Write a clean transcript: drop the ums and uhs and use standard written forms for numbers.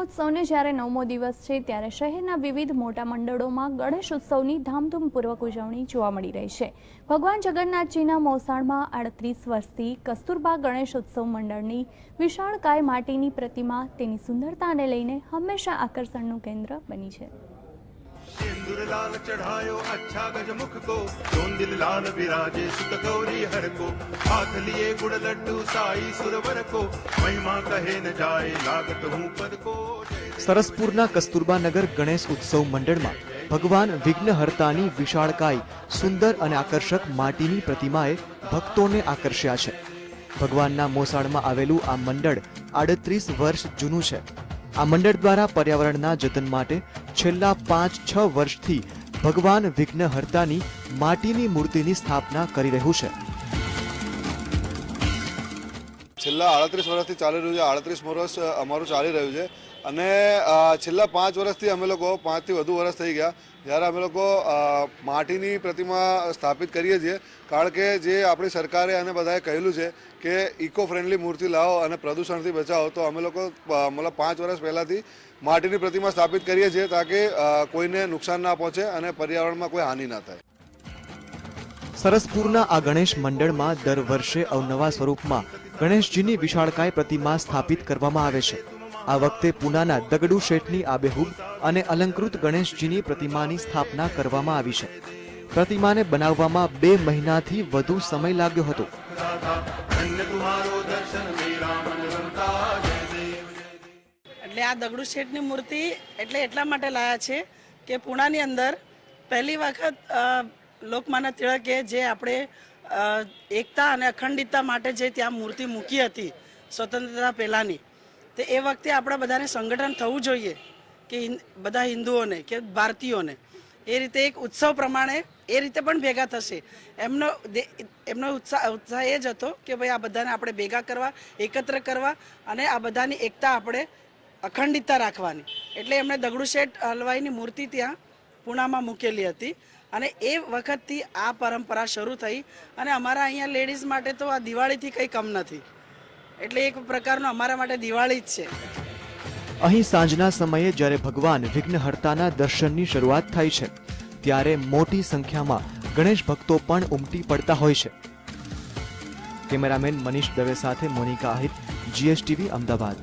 મહોત્સવને જ્યારે 9મો દિવસ છે ત્યારે શહેરના વિવિધ મોટા મંડળોમાં ગણેશ ઉત્સવની ધામધૂમપૂર્વક ઉજવણી જોવા મળી રહી છે। ભગવાન જગન્નાથજીના મોસાળમાં 38 વર્ષથી કસ્તુરબા ગણેશ ઉત્સવ મંડળની વિશાળકાય માટીની પ્રતિમા તેની સુંદરતાને લઈને હંમેશા આકર્ષણનું કેન્દ્ર બની છે। सिंदूर लाल चढ़ायो अच्छा गजमुख को, चोंदिल लाल विराजे सुत गौरी हर को, हाथ लिए गुड़ लड्डू साई सुरवर को, महिमा कहे न जाए लागत हूँ पद को। सरसपुरना कस्तूरबा नगर गणेश उत्सव मंडल में भगवान विघ्नहर्तानी विशाळकाय सुंदर और आकर्षक माटीनी प्रतिमाए भक्तों ने आकर्ष्या है। भगवानना मोसाळमां आवेलू आ मंडळ 38 वर्ष जूनू है। आ मंडळ द्वारा पर्यावरणना जतन माटे छेल्ला 5-6 वर्षथी भगवान विघ्नहर्तानी माटीनी मूर्तिनी स्थापना करी रह्युं छे। छेल्ला 38 वर्षथी चाली रह्युं छे। 38 वर्ष अमारुं चाली रह्युं छे અને છેલ્લા 5 વર્ષથી અમે લોકો 5 થી વધુ વર્ષ થઈ ગયા જ્યારે અમે લોકો માટીની પ્રતિમા સ્થાપિત કરીએ છીએ, કારણ કે જે આપણી સરકારે અને બધાએ કહેલું છે કે ઇકો ફ્રેન્ડલી મૂર્તિ લાવો અને પ્રદૂષણથી બચાવો, તો અમે લોકો મતલબ 5 વર્ષ પહેલાંથી માટીની પ્રતિમા સ્થાપિત કરીએ છીએ તાકે કોઈને નુકસાન ના પહોંચે અને પર્યાવરણમાં કોઈ હાનિ ના થાય। સરસપુરના આ ગણેશ મંડળમાં દર વર્ષે અવનવા સ્વરૂપમાં ગણેશજીની વિશાળકાય પ્રતિમા સ્થાપિત કરવામાં આવે છે। આ વખતે પૂનાના દગડુ શેઠની આબેહૂબ અને અલંકૃત ગણેશજીની પ્રતિમાની સ્થાપના કરવામાં આવી છે। પ્રતિમાને બનાવવામાં 2 મહિનાથી વધુ સમય લાગ્યો હતો। એટલે આ દગડુ શેઠની મૂર્તિ એટલા માટે લાયા છે કે પૂનાની અંદર પહેલી વખત લોકમાન્ય તિલકે જે આપણે એકતા અને અખંડિતતા માટે જે ત્યાં મૂર્તિ મૂકી હતી સ્વતંત્રતા પહેલાંની, તો એ વખતે આપણા બધાને સંગઠન થવું જોઈએ કે બધા હિન્દુઓને કે ભારતીયોને એ રીતે એક ઉત્સવ પ્રમાણે એ રીતે પણ ભેગા થશે। એમનો ઉત્સાહ એ જ હતો કે ભાઈ આ બધાને આપણે ભેગા કરવા, એકત્ર કરવા અને આ બધાની એકતા આપણે અખંડિતતા રાખવાની, એટલે એમણે દગડુ શેઠ હલવાઈની મૂર્તિ ત્યાં પૂનામાં મૂકેલી હતી અને એ વખતથી આ પરંપરા શરૂ થઈ અને અમારા અહીંયા લેડીઝ માટે તો આ દિવાળીથી કંઈ કમ નથી, એટલે એક પ્રકારનો અમારા માટે દિવાળી જ છે। અહીં સાંજના સમયે જ્યારે ભગવાન વિઘ્નહર્તાના દર્શનની શરૂઆત થાય છે ત્યારે મોટી સંખ્યામાં ગણેશ ભક્તો પણ ઉમટી પડતા હોય છે। કેમેરામેન મનીષ દવે સાથે મોનિકા આહિર, GSTV અમદાવાદ।